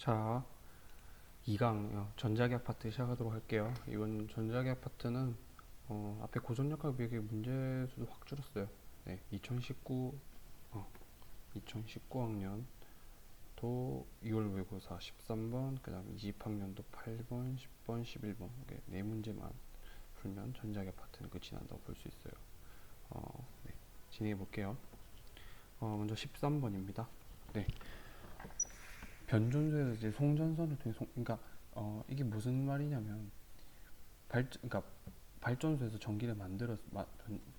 자, 2강 전자기 아파트 시작하도록 할게요. 이번 전자기 아파트는 앞에 고전역학 비교의 문제수도 확 줄었어요. 네, 2019학년 도 2월 외고사 13번, 그 다음 20학년도 8번, 10번, 11번 이렇게 네 문제만 풀면 전자기 아파트는 끝이 난다고 볼 수 있어요. 네, 진행해 볼게요. 먼저 13번입니다. 네, 변전소에서 이제 송전선을 통해 그러니까 이게 무슨 말이냐면 그러니까 발전소에서 전기를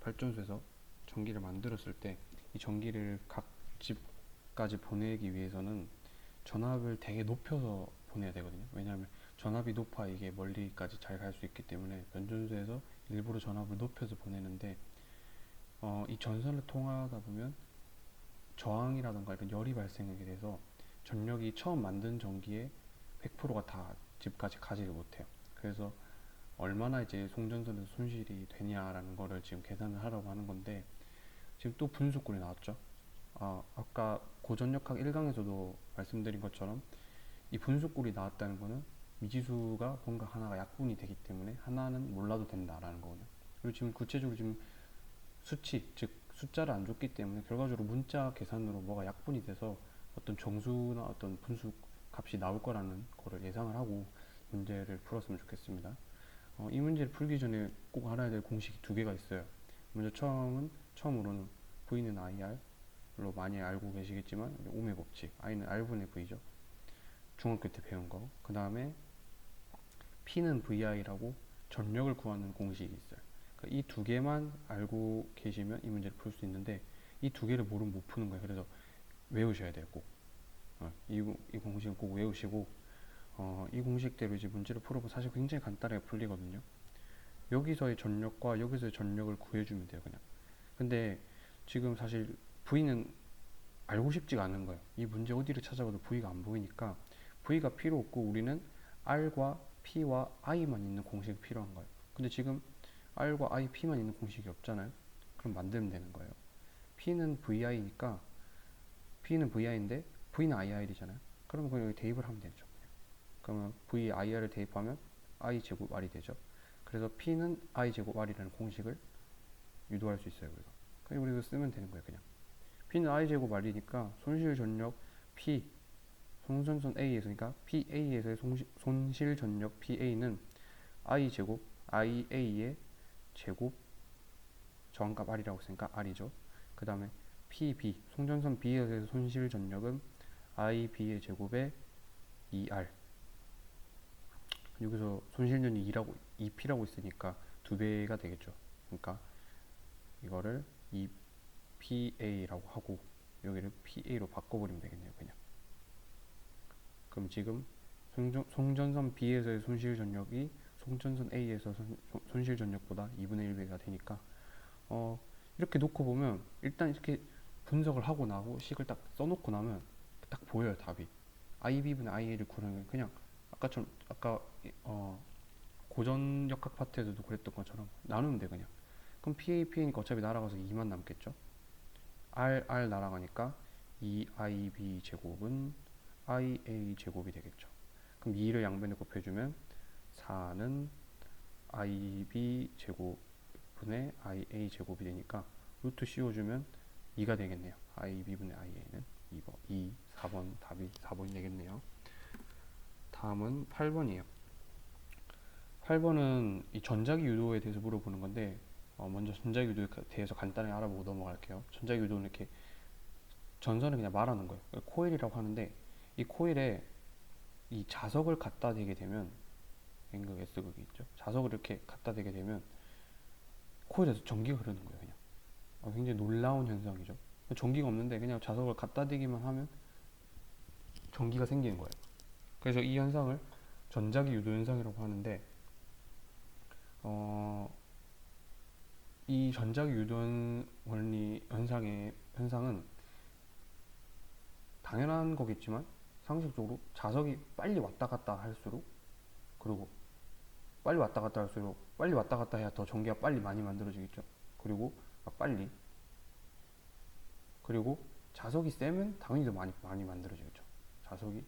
발전소에서 전기를 만들었을 때 이 전기를 각 집까지 보내기 위해서는 전압을 되게 높여서 보내야 되거든요. 왜냐하면 전압이 높아 이게 멀리까지 잘 갈 수 있기 때문에 변전소에서 일부러 전압을 높여서 보내는데 이 전선을 통하다 보면 저항이라던가 이런 열이 발생하게 돼서 전력이 처음 만든 전기의 100%가 다 집까지 가지를 못해요. 그래서 얼마나 이제 송전선에서 손실이 되냐라는 거를 지금 계산을 하려고 하는 건데, 지금 또 분수꼴이 나왔죠. 아까 고전역학 1강에서도 말씀드린 것처럼 이 분수꼴이 나왔다는 거는 미지수가 뭔가 하나가 약분이 되기 때문에 하나는 몰라도 된다라는 거거든요. 그리고 지금 구체적으로 지금 수치, 즉 숫자를 안 줬기 때문에 결과적으로 문자 계산으로 뭐가 약분이 돼서 어떤 정수나 어떤 분수 값이 나올 거라는 거를 예상을 하고 문제를 풀었으면 좋겠습니다. 이 문제를 풀기 전에 꼭 알아야 될 공식이 두 개가 있어요. 먼저 처음으로는 V는 IR로 많이 알고 계시겠지만 오음의 법칙, I는 R분의 V죠. 중학교 때 배운 거. 그 다음에 P는 VI라고 전력을 구하는 공식이 있어요. 그러니까 이 두 개만 알고 계시면 이 문제를 풀 수 있는데 이 두 개를 모르면 못 푸는 거예요. 그래서 외우셔야 돼요. 꼭. 이 공식은 꼭 외우시고 이 공식대로 이제 문제를 풀어보면 사실 굉장히 간단하게 풀리거든요. 여기서의 전력과 여기서의 전력을 구해주면 돼요. 그냥. 근데 지금 사실 V는 알고 싶지가 않은 거예요. 이 문제 어디를 찾아봐도 V가 안 보이니까 V가 필요 없고 우리는 R과 P와 I만 있는 공식이 필요한 거예요. 근데 지금 R과 I, P만 있는 공식이 없잖아요. 그럼 만들면 되는 거예요. P는 VI니까 P는 VI인데 V는 IR이잖아요. 그러면 그냥 여기 대입을 하면 되죠. 그러면 VIR을 대입하면 I 제곱 R이 되죠. 그래서 P는 I 제곱 R이라는 공식을 유도할 수 있어요. 우리가. 그냥 우리가 쓰면 되는 거예요. 그냥. P는 I 제곱 R이니까 손실 전력 P 송전선 A에서 그러니까 PA에서의 손실 전력 PA는 I 제곱 IA의 제곱 저항값 R이라고 했으니까 R이죠. 그 다음에 PB 송전선 B에서의 손실 전력은 IB의 제곱에 ER. 여기서 손실전이 2P라고 있으니까 두 배가 되겠죠. 그러니까 이거를 2PA라고 하고 여기를 PA로 바꿔버리면 되겠네요. 그냥. 그럼 지금 송전선 B에서의 손실 전력이 송전선 A에서 손실 전력보다 2분의 1배가 되니까 이렇게 놓고 보면 일단 이렇게 분석을 하고 나고 식을 딱 써놓고 나면 딱 보여요. 답이 IB분의 IA를 구하는 게 그냥 아까 고전 역학 파트에서도 그랬던 것처럼 나누면 돼. 그냥. 그럼 PAPA니까 어차피 날아가서 2만 남겠죠. R 날아가니까 2IB 제곱은 IA 제곱이 되겠죠. 그럼 2를 양변에 곱해주면 4는 IB 제곱분의 IA 제곱이 되니까 루트 씌워주면 2가 되겠네요. IB분의 IA는 2번, 4번 답이 4번이 되겠네요. 다음은 8번이에요. 8번은 이 전자기 유도에 대해서 물어보는 건데 먼저 전자기 유도에 대해서 간단히 알아보고 넘어갈게요. 전자기 유도는 이렇게 전선을 그냥 말하는 거예요. 코일이라고 하는데 이 코일에 이 자석을 갖다 대게 되면 N극 S극이 있죠. 자석을 이렇게 갖다 대게 되면 코일에서 전기가 흐르는 거예요. 그냥. 굉장히 놀라운 현상이죠. 전기가 없는데 그냥 자석을 갖다 대기만 하면 전기가 생기는 거예요. 그래서 이 현상을 전자기 유도 현상이라고 하는데 이 전자기 유도 원리 현상은 당연한 거겠지만 상식적으로 자석이 빨리 왔다 갔다 할수록 그리고 빨리 왔다 갔다 할수록 빨리 왔다 갔다 해야 더 전기가 빨리 많이 만들어지겠죠. 그리고 빨리 그리고 자석이 세면 당연히 더 많이 만들어지겠죠. 자석이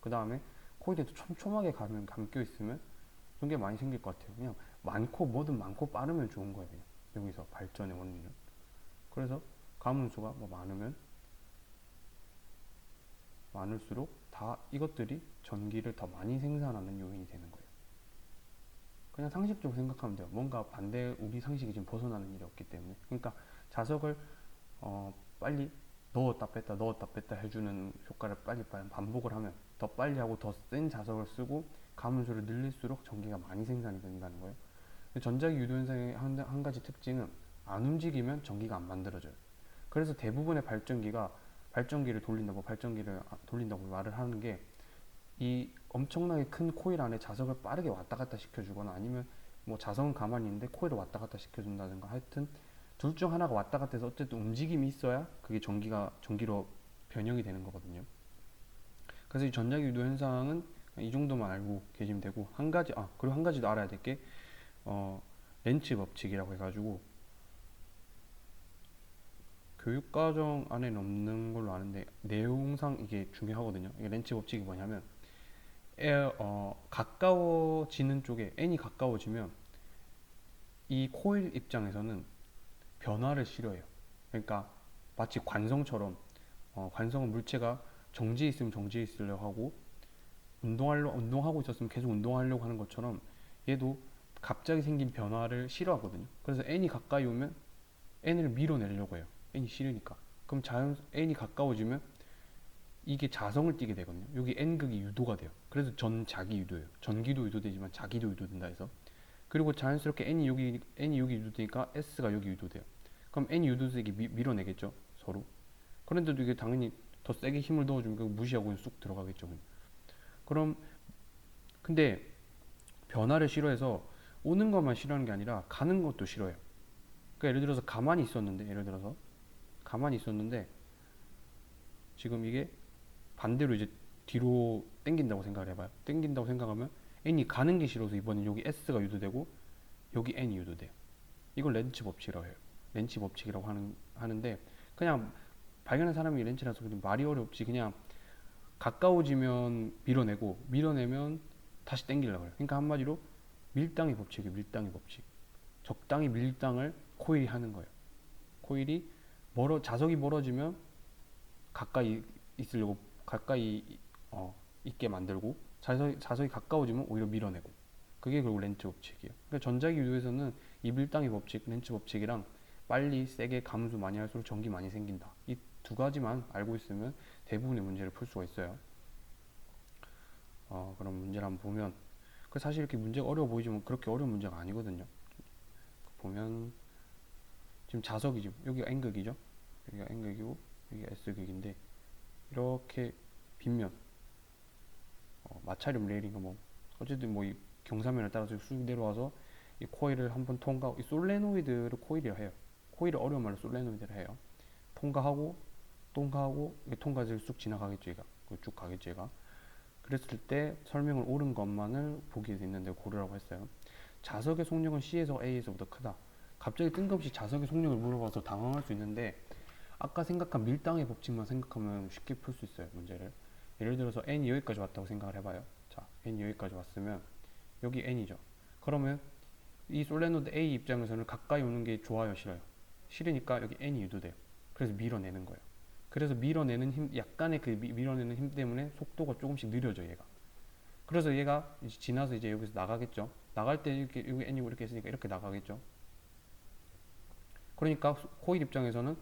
그 다음에 코일이 촘촘하게 감겨 있으면 전기가 많이 생길 것 같아요. 그냥 많고 뭐든 많고 빠르면 좋은 거예요. 그냥 여기서 발전의 원리는. 그래서 가문수가 뭐 많으면 많을수록 다 이것들이 전기를 더 많이 생산하는 요인이 되는 거예요. 그냥 상식적으로 생각하면 돼요. 뭔가 반대 우리 상식이 지금 벗어나는 일이 없기 때문에. 그러니까 자석을 빨리 넣었다 뺐다 해주는 효과를 빨리 반복을 하면 더 빨리 하고 더 센 자석을 쓰고 가문수를 늘릴수록 전기가 많이 생산이 된다는 거예요. 전자기 유도 현상의 한 가지 특징은 안 움직이면 전기가 안 만들어져요. 그래서 대부분의 발전기를 돌린다고 말을 하는 게 이 엄청나게 큰 코일 안에 자석을 빠르게 왔다 갔다 시켜주거나 아니면 뭐 자석은 가만히 있는데 코일을 왔다 갔다 시켜준다든가 하여튼 둘 중 하나가 왔다 갔다 해서 어쨌든 움직임이 있어야 그게 전기로 변형이 되는 거거든요. 그래서 이 전자기 유도 현상은 이 정도만 알고 계시면 되고 그리고 한 가지 더 알아야 될 게 렌츠 법칙이라고 해가지고 교육과정 안에는 없는 걸로 아는데 내용상 이게 중요하거든요. 이게 렌츠 법칙이 뭐냐면 가까워지는 쪽에 n이 가까워지면 이 코일 입장에서는 변화를 싫어해요. 그러니까 마치 관성처럼 관성은 물체가 정지해 있으면 정지해 있으려고 하고 운동하고 있었으면 계속 운동하려고 하는 것처럼 얘도 갑자기 생긴 변화를 싫어하거든요. 그래서 n이 가까이 오면 n을 밀어내려고 해요. n이 싫으니까. 그럼 n이 가까워지면 이게 자성을 띠게 되거든요. 여기 n극이 유도가 돼요. 그래서 전자기 유도예요. 전기도 유도되지만 자기도 유도된다 해서. 그리고 자연스럽게 n이 여기 유도되니까 s가 여기 유도돼요. 그럼 n이 유도돼서 이게 밀어내겠죠. 서로. 그런데도 이게 당연히 더 세게 힘을 넣어주면 무시하고 그냥 쑥 들어가겠죠. 그럼 근데 변화를 싫어해서 오는 것만 싫어하는 게 아니라 가는 것도 싫어해요. 그러니까 예를 들어서 가만히 있었는데 지금 이게 반대로 이제 뒤로 당긴다고 생각을 해봐요. 당긴다고 생각하면 n이 가는 게 싫어서 이번엔 여기 s가 유도되고 여기 n이 유도돼요. 이걸 렌츠 법칙이라고 해요. 렌츠 법칙이라고 하는데 그냥 발견한 사람이 렌츠라서 말이 어렵지 그냥 가까워지면 밀어내면 다시 당기려고 해요. 그러니까 한마디로 밀당의 법칙이에요. 밀당의 법칙. 적당히 밀당을 코일이 하는 거예요. 코일이 자석이 멀어지면 가까이 있게 만들고 자석이 가까워지면 오히려 밀어내고 그게 결국 렌츠 법칙이에요. 그러니까 전자기 유도에서는 이 밀당의 법칙, 렌츠 법칙이랑 빨리 세게 감수 많이 할수록 전기 많이 생긴다. 이 두 가지만 알고 있으면 대부분의 문제를 풀 수가 있어요. 그럼 문제를 한번 보면 사실 이렇게 문제가 어려워 보이지만 그렇게 어려운 문제가 아니거든요. 보면 지금 자석이죠. 여기가 N극이죠. 여기가 N극이고 여기가 S극인데 이렇게 빗면 마찰형 레일인가 뭐 어쨌든 뭐 이 경사면을 따라서 쑥 내려와서 이 코일을 한번 이 솔레노이드를 코일이라 해요. 코일을 어려운 말로 솔레노이드라 해요. 통과하고 통과해서 쑥 지나가겠죠. 얘가 쭉 가겠죠. 얘가 그랬을 때 설명을 옳은 것만을 보게 있는데 고르라고 했어요. 자석의 속력은 C에서 A에서보다 크다. 갑자기 뜬금없이 자석의 속력을 물어봐서 당황할 수 있는데 아까 생각한 밀당의 법칙만 생각하면 쉽게 풀 수 있어요. 문제를. 예를 들어서 n이 여기까지 왔다고 생각을 해봐요. 자, n이 여기까지 왔으면 여기 n이죠. 그러면 이 솔레노이드 A 입장에서는 가까이 오는 게 좋아요, 싫어요? 싫으니까 여기 n이 유도돼요. 그래서 밀어내는 거예요. 그래서 밀어내는 약간의 밀어내는 힘 때문에 속도가 조금씩 느려져 얘가. 그래서 얘가 이제 지나서 이제 여기서 나가겠죠. 나갈 때 이렇게 여기 n이 이렇게 있으니까 이렇게 나가겠죠. 그러니까 코일 입장에서는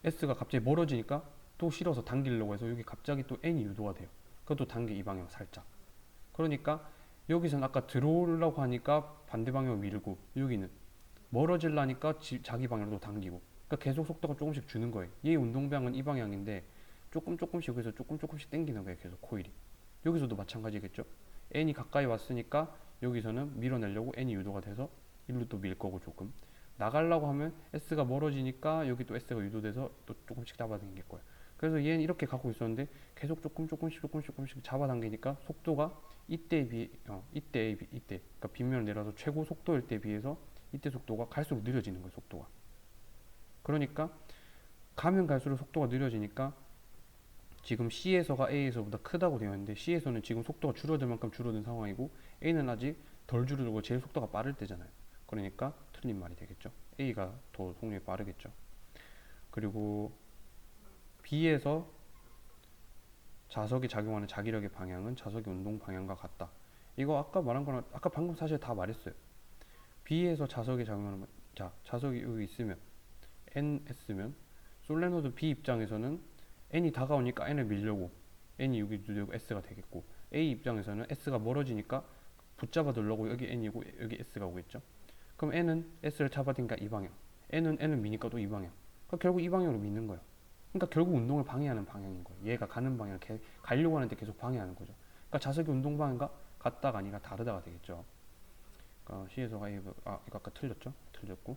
S가 갑자기 멀어지니까 또 실어서 당기려고 해서 여기 갑자기 또 n이 유도가 돼요. 그것도 당겨 이 방향 살짝. 그러니까 여기서는 아까 들어오려고 하니까 반대 방향을 밀고 여기는 멀어지려니까 자기 방향으로 당기고 그러니까 계속 속도가 조금씩 주는 거예요. 얘 운동방은 이 방향인데 조금씩 여기서 조금씩 당기는 거예요. 계속 코일이. 여기서도 마찬가지겠죠. n이 가까이 왔으니까 여기서는 밀어내려고 n이 유도가 돼서 일로 또 밀 거고 조금 나가려고 하면 S가 멀어지니까 여기 또 S가 유도돼서 또 조금씩 잡아당길 거예요. 그래서 얘는 이렇게 가고 있었는데 계속 조금씩 잡아당기니까 속도가 이때 그러니까 빗면을 내려서 최고 속도일 때 비해서 이때 속도가 갈수록 느려지는 거예요. 속도가. 그러니까 가면 갈수록 속도가 느려지니까 지금 C에서가 A에서보다 크다고 되어 있는데 C에서는 지금 속도가 줄어들 만큼 줄어든 상황이고 A는 아직 덜 줄어들고 제일 속도가 빠를 때잖아요. 그러니까 틀린 말이 되겠죠. A가 더 속력이 빠르겠죠. 그리고 B에서 자석이 작용하는 자기력의 방향은 자석의 운동 방향과 같다. 이거 아까 말한 거랑 아까 방금 사실 다 말했어요. B에서 자석이 작용하는 자 자석이 여기 있으면 NS면 솔레노드 B 입장에서는 N이 다가오니까 N을 밀려고 N이 여기 누르고 S가 되겠고 A 입장에서는 S가 멀어지니까 붙잡아 두려고 여기 N이고 여기 S가 오겠죠. 그럼 N은 S를 잡아당기니까 이 방향, N은 N을 미니까 또 이 방향. 그러니까 결국 이 방향으로 미는 거예요. 그러니까 결국 운동을 방해하는 방향인 거예요. 얘가 가는 방향을 가려고 하는데 계속 방해하는 거죠. 그러니까 자석의 운동 방향과 같다가 아니라 다르다가 되겠죠. 그러니까 C에서가 A, 이거 아까 틀렸죠? 틀렸고.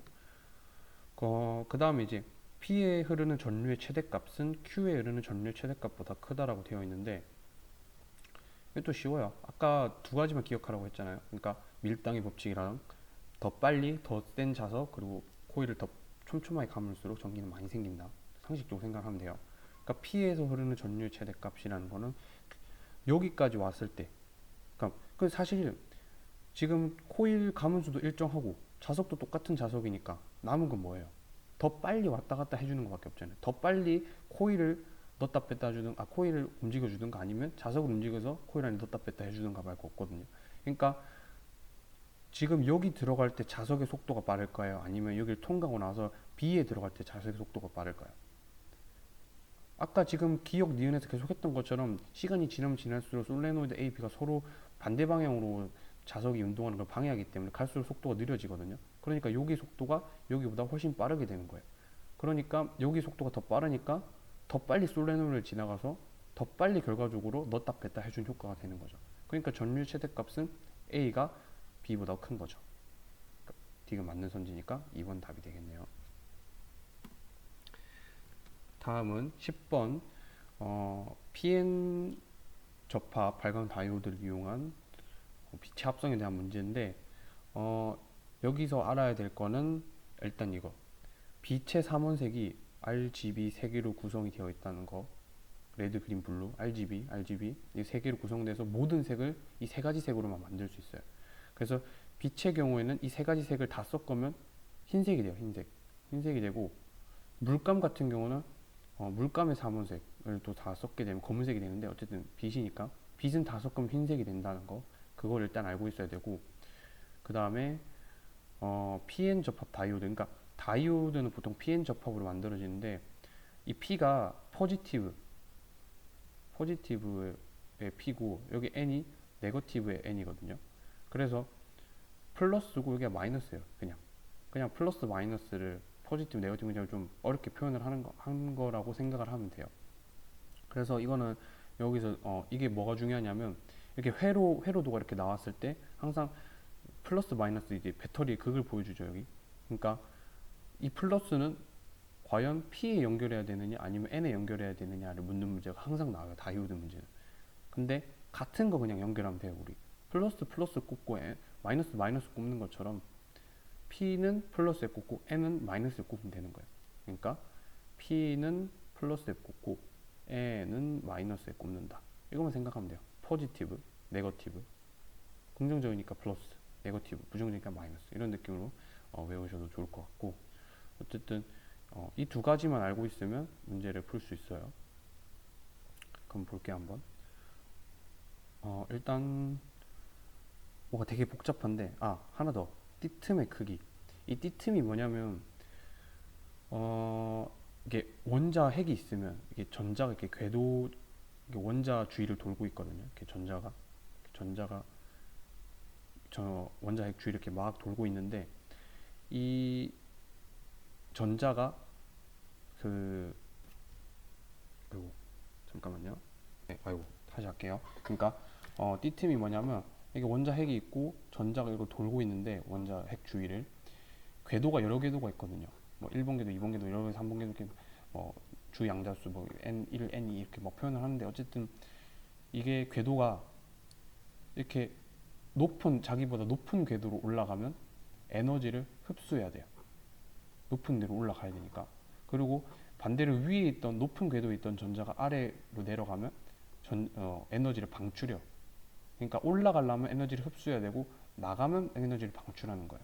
그 다음에 이제 P에 흐르는 전류의 최대값은 Q에 흐르는 전류의 최대값보다 크다라고 되어 있는데 이것도 쉬워요. 아까 두 가지만 기억하라고 했잖아요. 그러니까 밀당의 법칙이랑 더 빨리 더 센 자석 그리고 코일을 더 촘촘하게 감을수록 전기는 많이 생긴다. 상식적으로 생각하면 돼요. 그러니까 P에서 흐르는 전류의 최대값이라는 거는 여기까지 왔을 때, 그러니까 그 사실 지금 코일 가문수도 일정하고 자석도 똑같은 자석이니까 남은 건 뭐예요? 더 빨리 왔다 갔다 해주는 것밖에 없잖아요. 더 빨리 코일을 넣었다 뺐다 해주든 코일을 움직여 주든가 아니면 자석을 움직여서 코일 안에 넣었다 뺐다 해주든가 말고 없거든요. 그러니까 지금 여기 들어갈 때 자석의 속도가 빠를까요? 아니면 여기를 통과하고 나서 B에 들어갈 때 자석의 속도가 빠를까요? 아까 지금 기억 니은에서 계속 했던 것처럼 시간이 지나면 지날수록 솔레노이드 A, B가 서로 반대 방향으로 자석이 운동하는 걸 방해하기 때문에 갈수록 속도가 느려지거든요. 그러니까 여기 속도가 여기보다 훨씬 빠르게 되는 거예요. 그러니까 여기 속도가 더 빠르니까 더 빨리 솔레노이드를 지나가서 더 빨리 결과적으로 넣었다 뺐다 해준 효과가 되는 거죠. 그러니까 전류 최대값은 A가 B보다 큰 거죠. D가 맞는 선지니까 2번 답이 되겠네요. 다음은 10번 PN 접합 발광 다이오드를 이용한 빛의 합성에 대한 문제인데 여기서 알아야 될 거는 일단 이거 빛의 삼원색이 RGB 3개로 구성이 되어 있다는 거. 레드, 그린, 블루, RGB 이 3개로 구성돼서 모든 색을 이 3가지 색으로만 만들 수 있어요. 그래서 빛의 경우에는 이 3가지 색을 다 섞으면 흰색이 돼요. 흰색이 되고 물감 같은 경우는 물감의 삼원색을 또 다 섞게 되면 검은색이 되는데 어쨌든 빛이니까 빛은 다 섞으면 흰색이 된다는 거 그걸 일단 알고 있어야 되고 그 다음에 PN 접합 다이오드 그러니까 다이오드는 보통 PN 접합으로 만들어지는데 이 P가 포지티브의 P고 여기 N이 네거티브의 N이거든요. 그래서 플러스고 여기가 마이너스예요. 그냥 플러스 마이너스를 포지티브 네거티브 그냥 좀 어렵게 표현을 한 거라고 생각을 하면 돼요. 그래서 이거는 여기서 이게 뭐가 중요하냐면 이렇게 회로도가 이렇게 나왔을 때 항상 플러스 마이너스 이제 배터리 극을 보여주죠 여기. 그러니까 이 플러스는 과연 P에 연결해야 되느냐 아니면 N에 연결해야 되느냐를 묻는 문제가 항상 나와요 다이오드 문제는. 근데 같은 거 그냥 연결하면 돼요 우리. 플러스 꼽고 마이너스 꼽는 것처럼 P는 플러스에 꽂고 N은 마이너스에 꽂으면 되는 거예요. 그러니까 P는 플러스에 꽂고 N은 마이너스에 꼽는다. 이것만 생각하면 돼요. 포지티브, 네거티브, 긍정적이니까 플러스, 네거티브, 부정적이니까 마이너스 이런 느낌으로 외우셔도 좋을 것 같고 어쨌든 이 두 가지만 알고 있으면 문제를 풀 수 있어요. 그럼 볼게요 한번. 일단 뭐가 되게 복잡한데 하나 더 띠틈의 크기. 이 띠틈이 뭐냐면 이게 원자 핵이 있으면 이게 전자가 이렇게 궤도 이게 원자 주위를 돌고 있거든요. 이렇게 전자가 저 원자 핵 주위를 이렇게 막 돌고 있는데 이 전자가 아이고 잠깐만요. 네, 아이고 다시 할게요. 그러니까 띠틈이 뭐냐면 이게 원자 핵이 있고 전자가 이렇게 돌고 있는데 원자 핵 주위를 궤도가 여러 궤도가 있거든요. 뭐 1번 궤도, 2번 궤도, 여러 궤도, 3번 궤도 이렇게 주 양자수 뭐 N1, N2 이렇게 막 표현을 하는데 어쨌든 이게 궤도가 이렇게 자기보다 높은 궤도로 올라가면 에너지를 흡수해야 돼요. 높은 데로 올라가야 되니까. 그리고 반대로 위에 있던 높은 궤도에 있던 전자가 아래로 내려가면 에너지를 방출해요. 그러니까 올라가려면 에너지를 흡수해야 되고 나가면 에너지를 방출하는 거예요.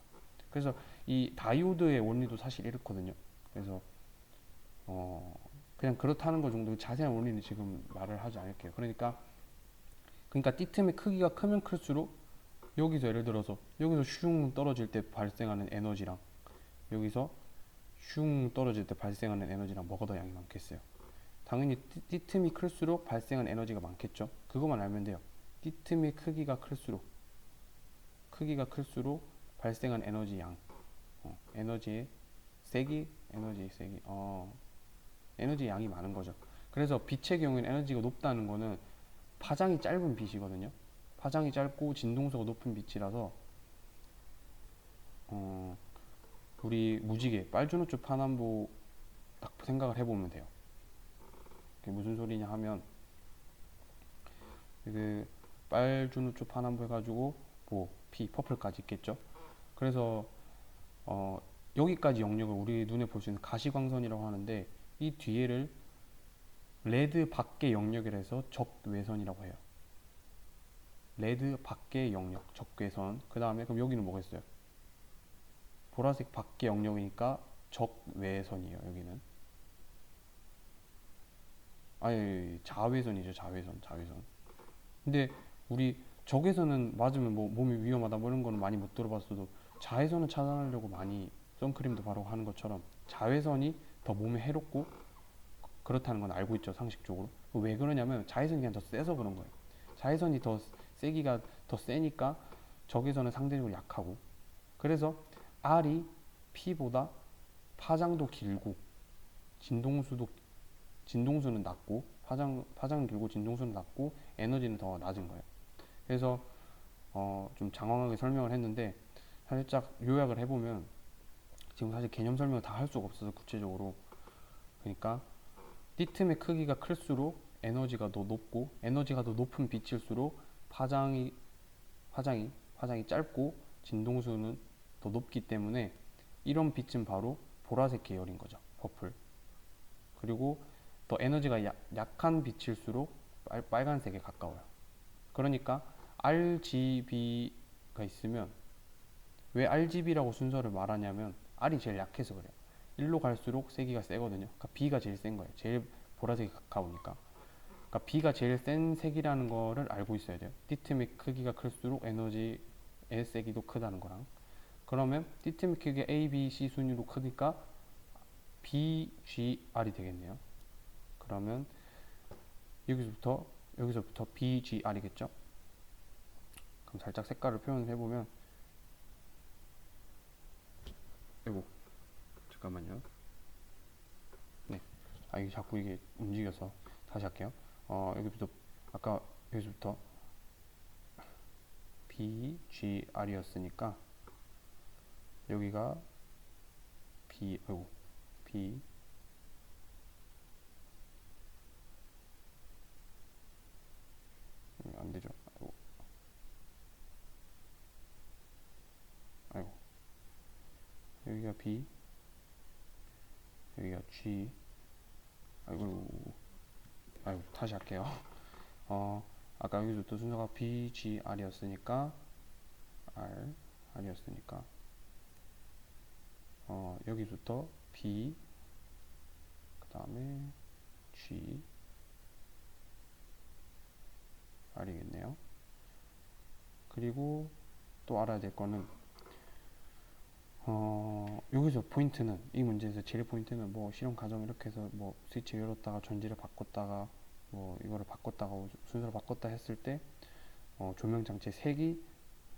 그래서 이 다이오드의 원리도 사실 이렇거든요. 그래서 그냥 그렇다는 거 정도, 자세한 원리는 지금 말을 하지 않을게요. 그러니까 띠틈의 크기가 크면 클수록 여기서 예를 들어서 여기서 슝 떨어질 때 발생하는 에너지랑 여기서 슝 떨어질 때 발생하는 에너지랑 뭐가 더 양이 많겠어요? 당연히 띠틈이 클수록 발생하는 에너지가 많겠죠. 그것만 알면 돼요. 띠틈의 크기가 클수록 발생한 에너지 양, 에너지의 세기, 에너지 양이 많은 거죠. 그래서 빛의 경우에는 에너지가 높다는 거는 파장이 짧은 빛이거든요. 파장이 짧고 진동수가 높은 빛이라서 우리 무지개 빨주노초 파남보 딱 생각을 해보면 돼요. 그게 무슨 소리냐 하면 그 빨주노초 파남보 해가지고 뭐 퍼플까지 있겠죠. 그래서 여기까지 영역을 우리 눈에 볼 수 있는 가시광선이라고 하는데 이 뒤에를 레드 밖의 영역이라 해서 적외선이라고 해요. 레드 밖의 영역, 적외선. 그 다음에 그럼 여기는 뭐가 있어요? 보라색 밖의 영역이니까 적외선이에요. 여기는 아니 자외선이죠. 자외선. 근데 우리 적외선은 맞으면 뭐 몸이 위험하다 뭐 이런 거는 많이 못 들어봤어도 자외선을 차단하려고 많이 선크림도 바르고 하는 것처럼 자외선이 더 몸에 해롭고 그렇다는 건 알고 있죠. 상식적으로. 왜 그러냐면 자외선이 그냥 더 세서 그런 거예요. 자외선이 더 세기가 더 세니까 적외선은 상대적으로 약하고, 그래서 R이 P보다 파장도 길고 진동수는 낮고 파장은 길고 진동수는 낮고 에너지는 더 낮은 거예요. 그래서 좀 장황하게 설명을 했는데 살짝 요약을 해보면 지금 사실 개념 설명을 다 할 수가 없어서 구체적으로, 그러니까 띠틈의 크기가 클수록 에너지가 더 높고 에너지가 더 높은 빛일수록 파장이 짧고 진동수는 더 높기 때문에 이런 빛은 바로 보라색 계열인 거죠. 퍼플. 그리고 더 에너지가 약한 빛일수록 빨간색에 가까워요. 그러니까 RGB가 있으면, 왜 RGB라고 순서를 말하냐면 R이 제일 약해서 그래요. 1로 갈수록 세기가 세거든요. 그러니까 B가 제일 센 거예요. 제일 보라색이 가까우니까. 그러니까 B가 제일 센 색이라는 거를 알고 있어야 돼요. 띠틈의 크기가 클수록 에너지의 세기도 크다는 거랑. 그러면 띠틈의 크기가 A, B, C 순위로 크니까 B, G, R이 되겠네요. 그러면 여기서부터 B, G, R이겠죠? 그럼 살짝 색깔을 표현해 보면, 이거 잠깐만요. 네, 이게 자꾸 이게 움직여서 다시 할게요. 아까 여기서부터 B, G, R이었으니까 여기가 B, 안 되죠. 아이고. 여기가 B, 여기가 G. 다시 할게요. 아까 여기서부터 순서가 B, G, R이었으니까 R이었으니까 여기서부터 B, 그 다음에 G, R이겠네요. 그리고 또 알아야 될 거는 여기서 포인트는, 이 문제에서 제일 포인트는 뭐 실험 과정 이렇게 해서 뭐 스위치 열었다가 전지를 바꿨다가 뭐 이거를 바꿨다가 순서를 바꿨다 했을 때 조명 장치의 색이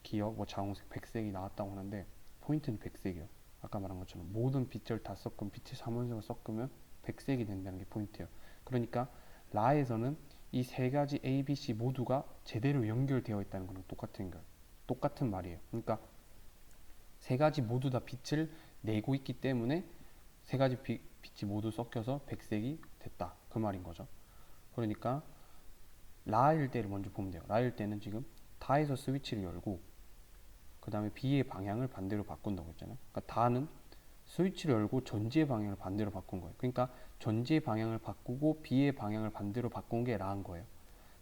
기억 뭐 자홍색, 백색이 나왔다고 하는데 포인트는 백색이요. 아까 말한 것처럼 모든 빛을 다 섞으면, 빛의 삼원색을 섞으면 백색이 된다는 게 포인트예요. 그러니까 라에서는 이 세 가지 A, B, C 모두가 제대로 연결되어 있다는 거랑 똑같은 말이에요. 그러니까 세 가지 모두 다 빛을 내고 있기 때문에 세 가지 빛이 모두 섞여서 백색이 됐다, 그 말인 거죠. 그러니까 라일 때를 먼저 보면 돼요. 라일 때는 지금 다에서 스위치를 열고 그 다음에 B의 방향을 반대로 바꾼다고 했잖아요. 그러니까 다는 스위치를 열고 전지의 방향을 반대로 바꾼 거예요. 그러니까 전지의 방향을 바꾸고 B의 방향을 반대로 바꾼 게 라인 거예요.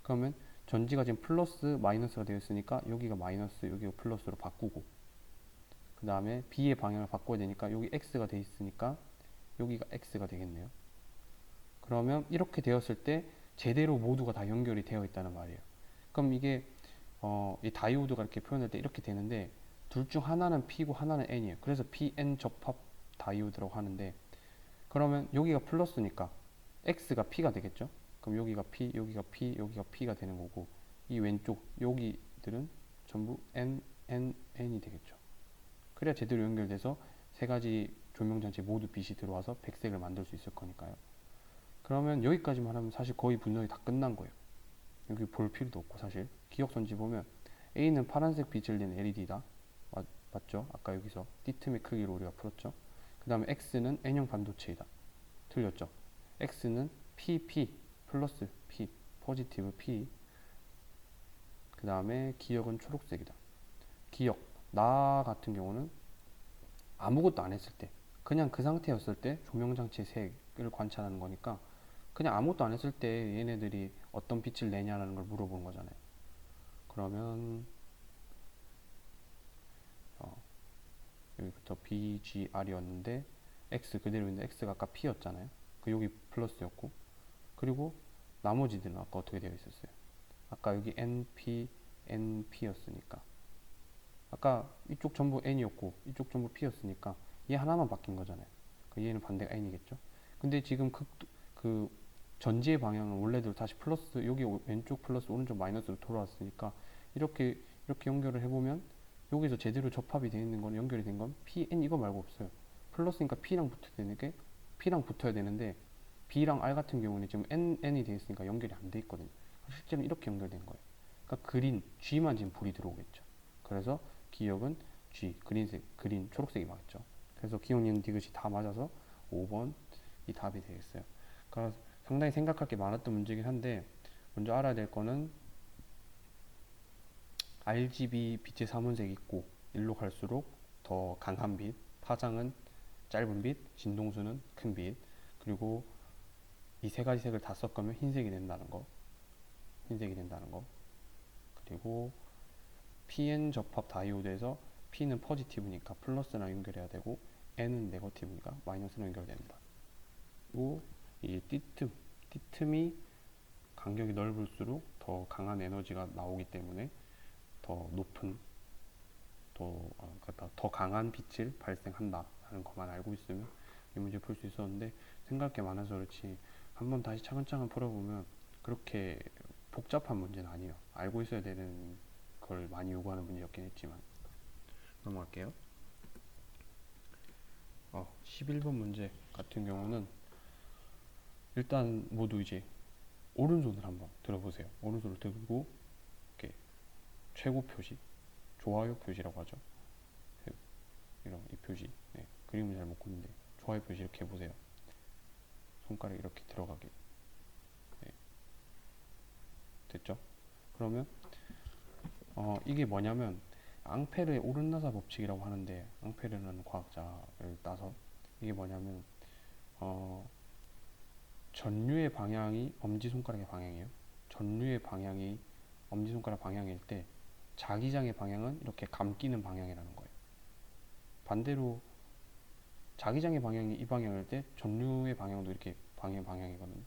그러면 전지가 지금 플러스 마이너스가 되어 있으니까 여기가 마이너스 여기가 플러스로 바꾸고, 그 다음에 B의 방향을 바꿔야 되니까 여기 X가 되어 있으니까 여기가 X가 되겠네요. 그러면 이렇게 되었을 때 제대로 모두가 다 연결이 되어 있다는 말이에요. 그럼 이게 이 다이오드가 이렇게 표현할 때 이렇게 되는데, 둘 중 하나는 P고 하나는 N이에요. 그래서 PN 접합 다이오드라고 하는데, 그러면 여기가 플러스니까 X가 P가 되겠죠. 그럼 여기가 P, 여기가 P, 여기가 P가 되는 거고, 이 왼쪽 여기들은 전부 N이 되겠죠. 그래야 제대로 연결돼서 세 가지 조명장치 모두 빛이 들어와서 백색을 만들 수 있을 거니까요. 그러면 여기까지만 하면 사실 거의 분석이 다 끝난 거예요. 여기 볼 필요도 없고, 사실 기억선지 보면 A는 파란색 빛을 내는 LED다. 맞죠? 아까 여기서 띠틈의 크기로 우리가 풀었죠. 그 다음에 X는 N형 반도체이다. 틀렸죠? X는 PP 플러스 P 포지티브 P. 그 다음에 기역은 초록색이다. 기역 나 같은 경우는 아무것도 안 했을 때, 그냥 그 상태였을 때 조명장치의 색을 관찰하는 거니까, 그냥 아무것도 안 했을 때 얘네들이 어떤 빛을 내냐라는 걸 물어보는 거잖아요. 그러면 여기부터 BGR이었는데 X 그대로 있는데 X가 아까 P였잖아요. 그 여기 플러스였고, 그리고 나머지들은 아까 어떻게 되어 있었어요? 아까 여기 NP, NP였으니까, 아까 이쪽 전부 N이었고 이쪽 전부 P였으니까 얘 하나만 바뀐 거잖아요. 그 얘는 반대가 N이겠죠. 근데 지금 그 전지의 방향은 원래대로 다시 플러스, 여기 왼쪽 플러스 오른쪽 마이너스로 돌아왔으니까 이렇게 연결을 해보면 여기서 제대로 접합이 되어 있는 건, 연결이 된 건 PN 이거 말고 없어요. 플러스니까 P랑 붙어야 되는데 B랑 R 같은 경우는 지금 N이 되어 있으니까 연결이 안 돼 있거든요. 실제로 이렇게 연결된 거예요. 그러니까 그린 G만 지금 불이 들어오겠죠. 그래서 기역은 G, 그린 초록색이 맞죠. 그래서 기역, 니은, 디귿이 다 맞아서 5번 이 답이 되겠어요. 그러니까 상당히 생각할 게 많았던 문제긴 한데, 먼저 알아야 될 거는 RGB 빛의 삼원색이 있고, 일로 갈수록 더 강한 빛, 파장은 짧은 빛, 진동수는 큰 빛, 그리고 이 세 가지 색을 다 섞으면 흰색이 된다는 거, 그리고 PN 접합 다이오드에서 P는 포지티브니까 플러스랑 연결해야 되고, N은 네거티브니까 마이너스로 연결됩니다. 그리고 이 띠틈이 간격이 넓을수록 더 강한 에너지가 나오기 때문에 더 높은, 더 강한 빛을 발생한다라는 것만 알고 있으면 이 문제 풀 수 있었는데, 생각할 게 많아서 그렇지 한번 다시 차근차근 풀어보면 그렇게 복잡한 문제는 아니에요. 알고 있어야 되는 걸 많이 요구하는 문제였긴 했지만. 넘어갈게요. 11번 문제 같은 경우는 일단 모두 이제 오른손을 한번 들어보세요. 오른손을 들고 이렇게 최고 표시, 좋아요 표시라고 하죠. 이런 이 표시, 네, 그림을 잘 못 그리는데 좋아요 표시 이렇게 해보세요. 손가락이 이렇게 들어가게. 네, 됐죠? 그러면 이게 뭐냐면 앙페르의 오른나사 법칙이라고 하는데, 앙페르라는 과학자를 따서 이게 뭐냐면 전류의 방향이 엄지손가락의 방향이에요. 전류의 방향이 엄지손가락 방향일 때 자기장의 방향은 이렇게 감기는 방향이라는 거예요. 반대로 자기장의 방향이 이 방향일 때 전류의 방향도 이렇게 방향이거든요.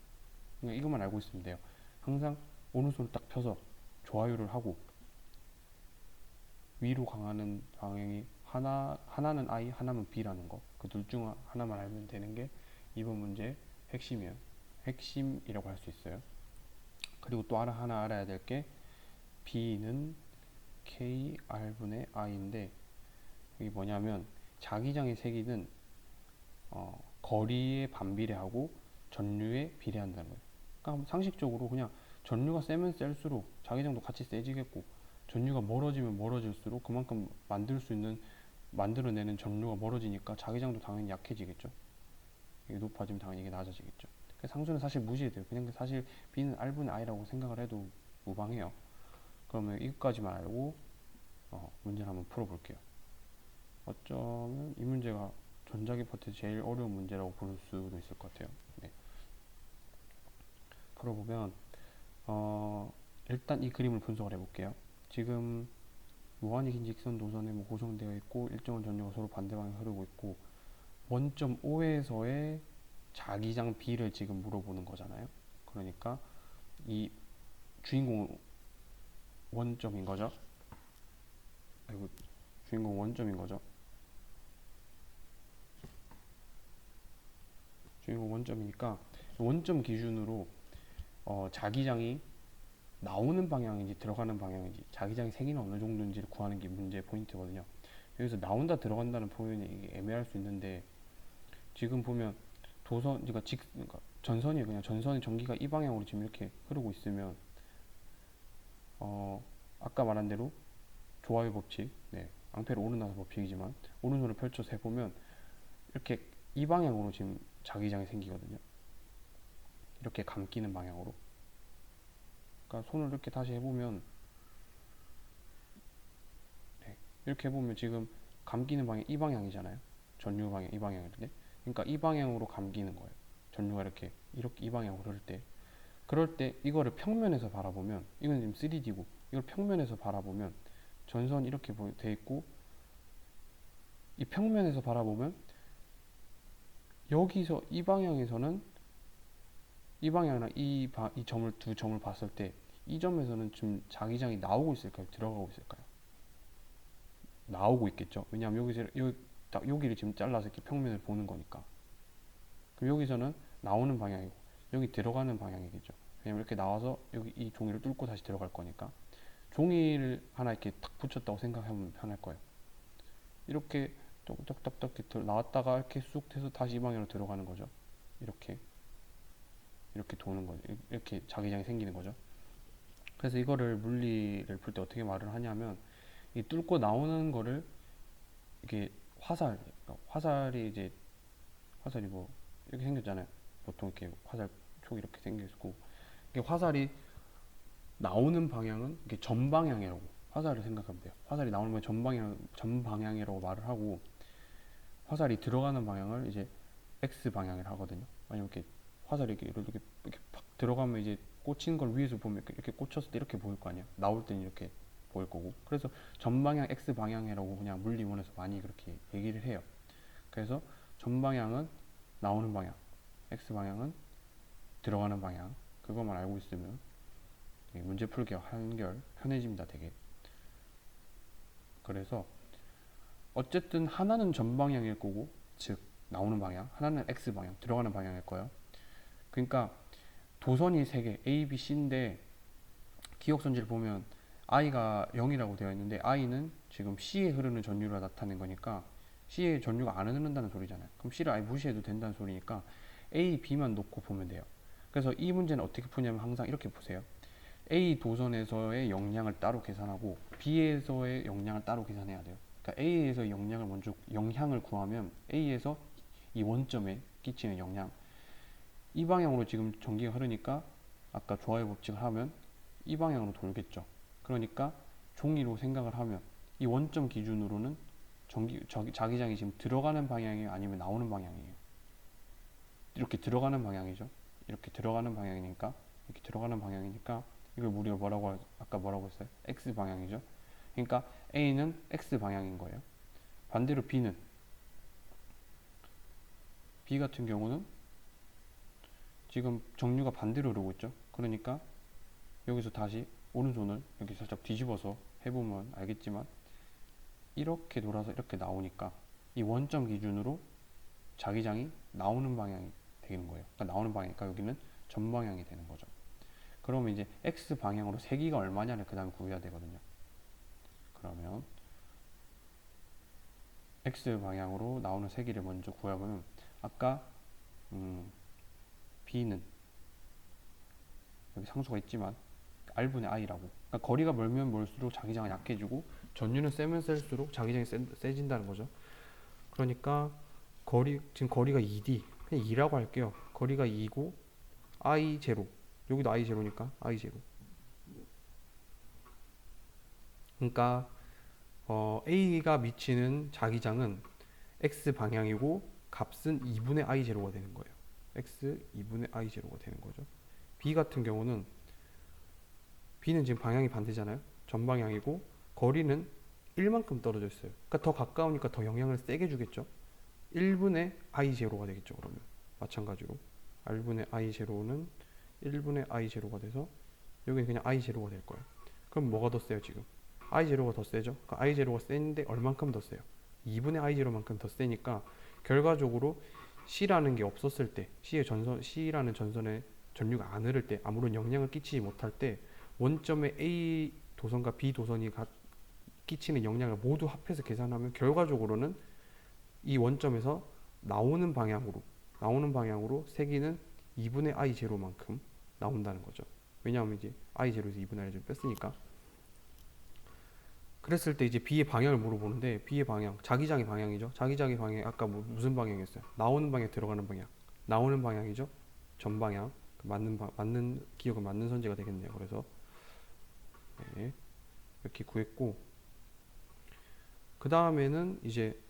그러니까 이것만 알고 있으면 돼요. 항상 오른손을 딱 펴서 좋아요를 하고, 위로 강하는 방향이 하나는 I, 하나는 B라는 거, 그 둘 중 하나만 알면 되는 게 이번 문제의 핵심이라고 할 수 있어요. 그리고 또 하나 알아야 될 게 B는 KR분의 I인데, 이게 뭐냐면 자기장의 세기는 거리에 반비례하고 전류에 비례한다는 거예요. 그러니까 상식적으로 그냥 전류가 세면 셀수록 자기장도 같이 세지겠고, 전류가 멀어지면 멀어질수록 그만큼 만들어내는 전류가 멀어지니까 자기장도 당연히 약해지겠죠. 이게 높아지면 당연히 이게 낮아지겠죠. 상수는 사실 무시해야 돼요. 그냥 사실 B는 R분의 I라고 생각을 해도 무방해요. 그러면 이것까지만 알고 문제를 한번 풀어볼게요. 어쩌면 이 문제가 전자기 파트 제일 어려운 문제라고 부를 수도 있을 것 같아요. 네. 풀어보면 일단 이 그림을 분석을 해볼게요. 지금 무한히 긴 직선 노선에 뭐 고정되어 있고 일정한 전류가 서로 반대 방향 흐르고 있고 원점 O에서의 자기장 B를 지금 물어보는 거잖아요. 그러니까 이 주인공 원점인 거죠. 아이고, 주인공 원점인 거죠. 주인공 원점이니까 원점 기준으로 자기장이 나오는 방향인지 들어가는 방향인지 자기장이 세기는 어느 정도인지를 구하는 게 문제의 포인트거든요. 여기서 나온다 들어간다는 표현이 이게 애매할 수 있는데 지금 보면 그러니까 전선이 그냥 전선의 전기가 이 방향으로 지금 이렇게 흐르고 있으면 아까 말한 대로 조화의 법칙, 네, 앙페르 오른나서 법칙이지만 오른손을 펼쳐서 해보면 이렇게 이 방향으로 지금 자기장이 생기거든요. 이렇게 감기는 방향으로. 그러니까 손을 이렇게 다시 해보면 네, 이렇게 해보면 지금 감기는 방향 이 방향이잖아요. 전류 방향 이 방향인데, 그러니까 이 방향으로 감기는 거예요. 전류가 이렇게 이 방향으로 흐를 때, 그럴 때 이거를 평면에서 바라보면 이건 지금 3D고 이걸 평면에서 바라보면 전선이 이렇게 돼 있고 이 평면에서 바라보면 여기서 이 방향에서는 이 방향이랑 이 점을 두 점을 봤을 때 이 점에서는 지금 자기장이 나오고 있을까요? 들어가고 있을까요? 나오고 있겠죠. 왜냐하면 여기를 지금 잘라서 이렇게 평면을 보는 거니까. 그럼 여기서는 나오는 방향이고 여기 들어가는 방향이겠죠. 왜냐면 이렇게 나와서 여기 이 종이를 뚫고 다시 들어갈 거니까 종이를 하나 이렇게 탁 붙였다고 생각하면 편할 거예요. 이렇게 똑똑똑똑 나왔다가 이렇게 쑥 해서 다시 이 방향으로 들어가는 거죠. 이렇게 도는 거죠. 이렇게 자기장이 생기는 거죠. 그래서 이거를 물리를 풀 때 어떻게 말을 하냐면 이 뚫고 나오는 거를 이게 화살이 이제 화살이 뭐 이렇게 생겼잖아요. 보통 이렇게 화살 촉 이렇게 생겼고 이게 화살이 나오는 방향은 이게 전방향이라고 화살을 생각하면 돼요. 화살이 나오는 건 전방향이라고 말을 하고 화살이 들어가는 방향을 이제 X 방향이라 하거든요. 아니면 이렇게 화살이 이렇게 팍 들어가면 이제 꽂힌 걸 위에서 보면 이렇게 꽂혔을 때 이렇게 보일 거 아니에요. 나올 때는 이렇게 보일 거고. 그래서 전방향 X 방향이라고 그냥 물리원에서 많이 그렇게 얘기를 해요. 그래서 전방향은 나오는 방향, X 방향은 들어가는 방향. 그것만 알고 있으면 문제 풀기가 한결 편해집니다, 되게. 그래서 어쨌든 하나는 전방향일 거고, 즉 나오는 방향, 하나는 X 방향, 들어가는 방향일 거예요. 그러니까 도선이 3개, A, B, C인데 기억선지를 보면 I가 0이라고 되어 있는데 I는 지금 C에 흐르는 전류를 나타낸 거니까 C에 전류가 안 흐른다는 소리잖아요. 그럼 C를 아예 무시해도 된다는 소리니까 A, B만 놓고 보면 돼요. 그래서 이 문제는 어떻게 푸냐면 항상 이렇게 보세요. A 도선에서의 영향을 따로 계산하고 B에서의 영향을 따로 계산해야 돼요. 그러니까 A에서 영향을 구하면 A에서 이 원점에 끼치는 영향, 이 방향으로 지금 전기가 흐르니까 아까 조화의 법칙을 하면 이 방향으로 돌겠죠. 그러니까 종이로 생각을 하면 이 원점 기준으로는 자기장이 지금 들어가는 방향이에요, 아니면 나오는 방향이에요? 이렇게 들어가는 방향이죠. 이렇게 들어가는 방향이니까 이걸 우리가 아까 뭐라고 했어요? X 방향이죠. 그러니까 A는 X 방향인 거예요. 반대로 B 같은 경우는 지금 정류가 반대로 흐르고 있죠. 그러니까 여기서 다시 오른손을 이렇게 살짝 뒤집어서 해보면 알겠지만 이렇게 돌아서 이렇게 나오니까 이 원점 기준으로 자기장이 나오는 방향이 되는 거예요. 그러니까 나오는 방향이니까 여기는 전방향이 되는 거죠. 그러면 이제 X 방향으로 세기가 얼마냐를 그 다음에 구해야 되거든요. 그러면 X 방향으로 나오는 세기를 먼저 구해보면 아까 B는 여기 상수가 있지만 R분의 I라고, 그러니까 거리가 멀면 멀수록 자기장은 약해지고 전류는 세면 셀수록 자기장이 세진다는 거죠. 그러니까 지금 거리가 2D, 그냥 2라고 할게요. 거리가 2고 I 제로, 여기도 I 제로니까 I 제로. 그러니까 A가 미치는 자기장은 x 방향이고 값은 2분의 i 제로가 되는 거예요. x 2분의 i 제로가 되는 거죠. b 같은 경우는 b는 지금 방향이 반대잖아요. 전방향이고 거리는 1만큼 떨어져 있어요. 그러니까 더 가까우니까 더 영향을 세게 주겠죠. 1분의 i 제로가 되겠죠. 그러면 마찬가지로 r분의 i 제로는 1분의 i 제로가 돼서 여기는 그냥 i 제로가 될 거예요. 그럼 뭐가 더 세요 지금? i 제로가 더 세죠. 그러니까 i 제로가 센데 얼만큼 더 세요? 2분의 i 제로만큼 더 세니까 결과적으로 c라는 게 없었을 때, c라는 전선에 전류가 안 흐를 때, 아무런 영향을 끼치지 못할 때 원점의 a 도선과 b 도선이 끼치는 영향을 모두 합해서 계산하면 결과적으로는 이 원점에서 나오는 방향으로 세기는 2분의 i 제로만큼 나온다는 거죠. 왜냐하면 이제 i 제로에서 2분의 i 제로 뺐으니까. 그랬을 때 이제 b의 방향을 물어보는데 b의 방향, 자기장의 방향이죠. 자기장의 방향 아까 무슨 방향이었어요? 나오는 방향, 들어가는 방향. 나오는 방향이죠. 전방향. 맞는 기억은 맞는 선지가 되겠네요. 그래서 네, 이렇게 구했고 그 다음에는 이제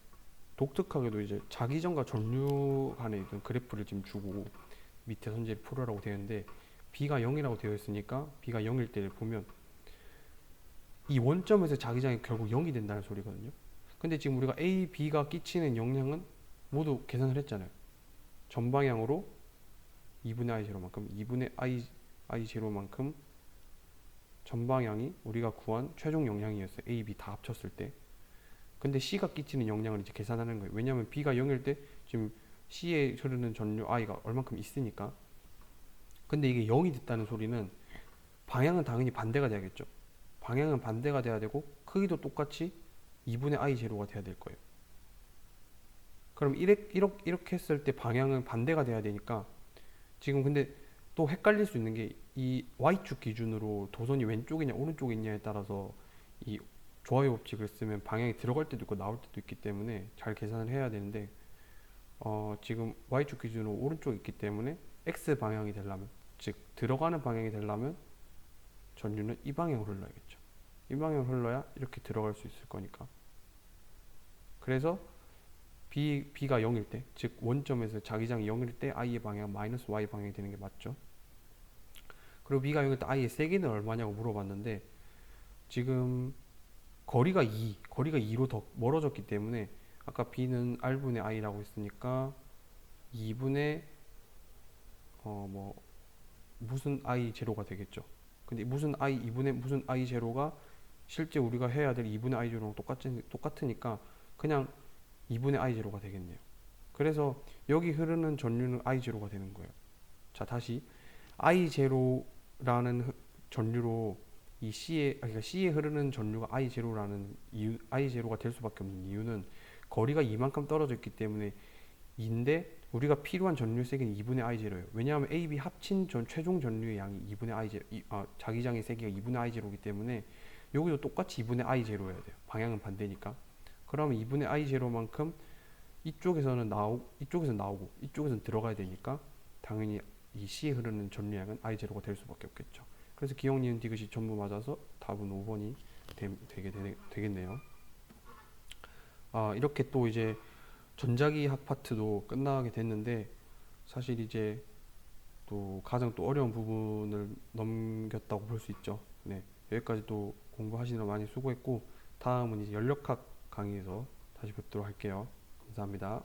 독특하게도 이제 자기전과 전류 간에 있던 그래프를 지금 주고 밑에 선지를 풀으라고 되어 있는데 b가 0이라고 되어 있으니까 b가 0일 때를 보면 이 원점에서 자기장이 결국 0이 된다는 소리거든요. 근데 지금 우리가 A, B가 끼치는 영향은 모두 계산을 했잖아요. 전방향으로 2분의 I 제로만큼 2분의 I 제로만큼 전방향이 우리가 구한 최종 영향이었어요. A, B 다 합쳤을 때. 근데 C가 끼치는 영향을 이제 계산하는 거예요. 왜냐하면 B가 0일 때 지금 C에 흐르는 전류 I가 얼만큼 있으니까. 근데 이게 0이 됐다는 소리는 방향은 당연히 반대가 돼야겠죠. 방향은 반대가 돼야 되고 크기도 똑같이 2분의 I 제로가 돼야 될 거예요. 그럼 이렇게 했을 때 방향은 반대가 돼야 되니까 지금 근데 또 헷갈릴 수 있는 게 이 Y축 기준으로 도선이 왼쪽이냐 오른쪽에 있냐에 따라서 이 조화의 법칙을 쓰면 방향이 들어갈 때도 있고 나올 때도 있기 때문에 잘 계산을 해야 되는데 지금 Y축 기준으로 오른쪽에 있기 때문에 X 방향이 되려면 즉 들어가는 방향이 되려면 전류는 이 방향으로 흘러야겠죠. 이 방향으로 흘러야 이렇게 들어갈 수 있을 거니까. 그래서 B가 0일 때, 즉 원점에서 자기장이 0일 때 I의 방향 마이너스 Y 방향이 되는 게 맞죠. 그리고 B가 0일 때 I의 세기는 얼마냐고 물어봤는데 지금 거리가 2로 더 멀어졌기 때문에 아까 B는 R분의 I라고 했으니까 2분의 뭐 무슨 I 제로가 되겠죠. 근데 무슨 I 2분의 무슨 I 제로가 실제 우리가 해야 될 2분의 I 제로랑 똑같으니까 그냥 2분의 I 제로가 되겠네요. 그래서 여기 흐르는 전류는 I 제로가 되는 거예요. 자, 다시 I 제로라는 전류로 이 그러니까 C에 흐르는 전류가 I 제로라는 이유, I 제로가 될 수밖에 없는 이유는 거리가 이만큼 떨어져 있기 때문에 인데 우리가 필요한 전류 세기는 2분의 I 제로예요. 왜냐하면 A, B 합친 최종 전류의 양이 2분의 I 제로, 자기장의 세기가 2분의 I 제로이기 때문에 여기도 똑같이 2분의 I 제로여야 돼요. 방향은 반대니까. 그러면 2분의 I 제로만큼 이쪽에서는 나오고 이쪽에서는 들어가야 되니까 당연히 이 C에 흐르는 전류량은 I 제로가 될 수밖에 없겠죠. 그래서 기억, 니은, 디귿이 전부 맞아서 답은 5번이 되겠네요. 이렇게 또 이제 전자기학 파트도 끝나게 됐는데 사실 이제 또 가장 또 어려운 부분을 넘겼다고 볼 수 있죠. 네, 여기까지 또 공부하시느라 많이 수고했고 다음은 이제 연력학 강의에서 다시 뵙도록 할게요. 감사합니다.